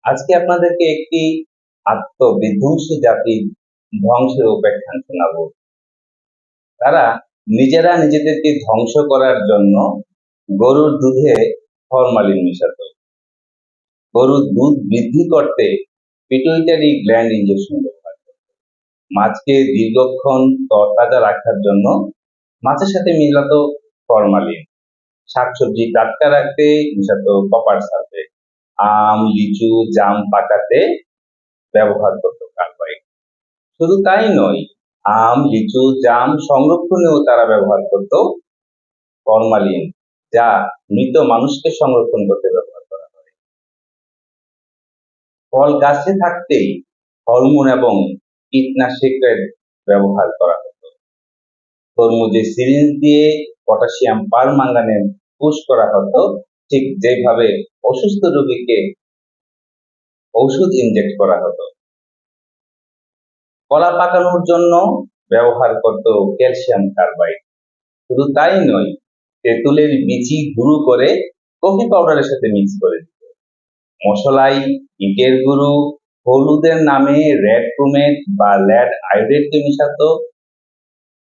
আজকে আপনাদেরকে একটি আত্মবিধ্বংসী জাতির ধ্বংসের উপাখ্যান শোনাবো। তারা নিজেরা নিজেদেরকে ধ্বংস করার জন্য গরুর দুধে ফরমালিন মেশাতো। গরুর দুধ বৃদ্ধি করতে পিটুইটারি গ্ল্যান্ড ইনজেকশন ব্যবহার করত। মাছকে দীর্ঘক্ষণ তরতাজা রাখার জন্য মাছের সাথে মিলাতো ফরমালিন। শাকসবজি টাটকা রাখতে মিশাতো কপার সালফেট। আম, লিচু, জাম পাকাতে ব্যবহার করতো কার্বাইড। শুধু তাই নয়, আম, লিচু, জাম সংরক্ষণেও তারা ব্যবহার করত ফরমালিন, যা মৃত মানুষকে সংরক্ষণ করতে ব্যবহার করা হয়। ফল গাছে থাকতেই হরমোন এবং কীটনাশকের ব্যবহার করা হতো। তরমুজে সিরিঞ্জ দিয়ে পটাশিয়াম পারম্যাঙ্গানেট পুশ করা হতো, ঠিক যেভাবে অসুস্থ রোগীকে ঔষধ ইনজেক্ট করা হতো। কলা পাকানোর জন্য ব্যবহার করত ক্যালসিয়াম কার্বাইড। শুধু তাই নয়, তেঁতুলের বিচি গুঁড়ো করে কফি পাউডারের সাথে মিক্স করে দিত। মশলায় ইটের গুঁড়ো, হলুদের নামে রেড ক্রোমেট বা লেড আয়োডাইডকে মিশাতো।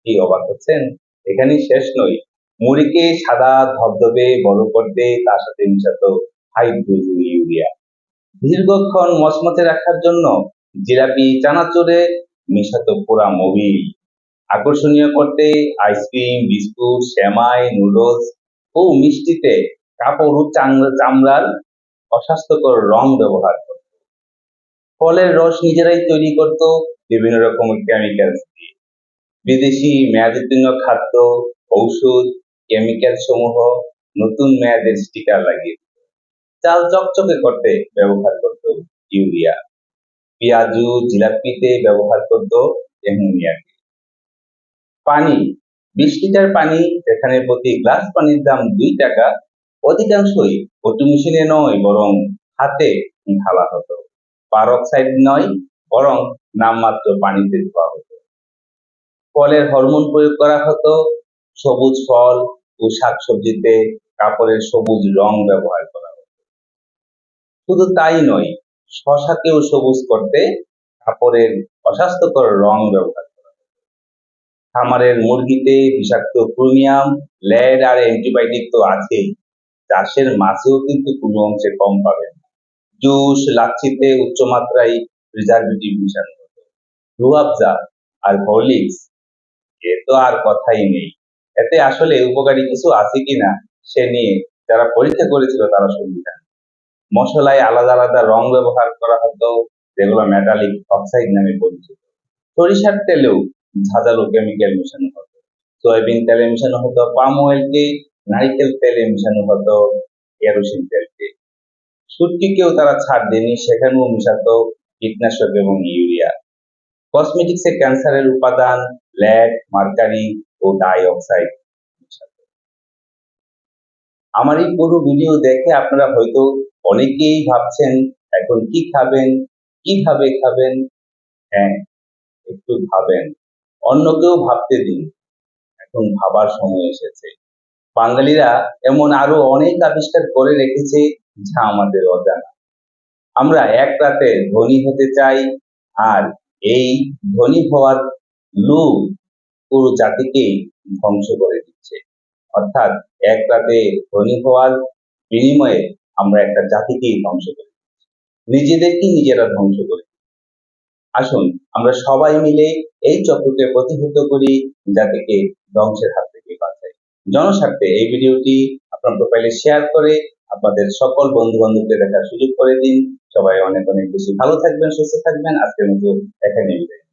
কি অবাক হচ্ছেন? এখানেই শেষ নয়, মুড়িকে সাদা ধবধবে বড় করতে তার সাথে মিশাতো হাইড্রোজেন ইউরিয়া। দীর্ঘক্ষণ মচমচে রাখার জন্য জিলাপি চানাচুরে মিশাতো পোড়া মোবিল। আকর্ষণীয় করতে আইসক্রিম, বিস্কুট, সেমাই, নুডলস ও মিষ্টিতে কাপড় ও চামড়ার অস্বাস্থ্যকর রং ব্যবহার করত। ফলের রস নিজেরাই তৈরি করত বিভিন্ন রকমের কেমিক্যাল দিয়ে। বিদেশি মেয়াদোত্তীর্ণ খাদ্য, ঔষধ, কেমিক্যাল সমূহ নতুন মেয়াদের স্টিকার লাগিয়ে দিত। চাল চকচকে করতে ব্যবহার করত ইউরিয়া। পেঁয়াজু, জিলাপিতে ব্যবহার করত অ্যামোনিয়া। পানি, 20 লিটার পানি যেখানে প্রতি গ্লাস পানির দাম 2 টাকা, অধিকাংশই অটো মেশিনে নয় বরং হাতে ঢালা হতো। পারক্সাইড নয় বরং নামমাত্র পানিতে ধোয়া হতো। ফলের হরমোন প্রয়োগ করা হতো। সবুজ ফল ও শাকসবজিতে কাপড়ের সবুজ রং ব্যবহার করা হতো। শুধু তাই নয়, শশাকেও সবুজ করতে কাপড়ের অস্বাস্থ্যকর রং ব্যবহার করা হতো। খামারের মুরগিতে বিষাক্ত ক্রোমিয়াম, লেড আর অ্যান্টিবায়োটিক তো আছেই, চাষের মাছেও কিন্তু কোনো অংশে কম পাবেন। জুস, লাচ্ছিতে উচ্চমাত্রায় প্রিজারভেটিভ মিশানো হতো। রুয়াবজা আর হরলিক্স, এ তো আর কথাই নেই। এতে আসলে উপকারী কিছু আছে কিনা সে নিয়ে যারা পরীক্ষা করেছিল তারা সুবিধা। মশলায় আলাদা আলাদা রং ব্যবহার করা হতো, যেগুলো মেটালিক অক্সাইড নামে পরিচিত। সরিষার তেলেও ঝাঁঝালো কেমিক্যাল মেশানো হতো। সয়াবিন তেলে মেশানো হতো পাম অয়েলকে, নারিকেল তেলে মেশানো হতো কেরোসিন তেলকে। শুটকিকেও তারা ছাড় দেয়নি, সেখানেও মেশাতো কীটনাশক এবং ইউরিয়া। কসমেটিক্সে ক্যান্সারের উপাদান লেড, মার্কারি ও ডাই অক্সাইড মেশাতো। আমার এই পুরো ভিডিও দেখে আপনারা হয়তো অনেকেই ভাবছেন এখন কি খাবেন, কিভাবে খাবেন। হ্যাঁ, একটু ভাবেন, অন্যকেও ভাবতে দিন। এখন ভাবার সময় এসেছে। বাঙালিরা এমন আরো অনেক আবিষ্কার করে রেখেছে যা আমাদের অজানা। আমরা এক রাতে ধনী হতে চাই, আর এই ধনী হওয়ার লোভ পুরো জাতিকেই ধ্বংস করে দিচ্ছে। অর্থাৎ এক রাতে ধনী হওয়ার বিনিময়ে আমরা একটা জাতিকেই ধ্বংস করি, নিজেদেরকেই নিজেরা ধ্বংস করি। আসুন আমরা সবাই মিলে এই চক্রকে প্রতিহত করি, জাতিকে ধ্বংসের হাত থেকে বাঁচাই। জনস্বার্থে এই ভিডিওটি আপনার প্রোফাইলে শেয়ার করে আপনাদের সকল বন্ধু বান্ধবদের দেখার সুযোগ করে দিন। সবাই অনেক অনেক বেশি ভালো থাকবেন, সুস্থ থাকবেন। আজকের মতো এখানে বিদায়।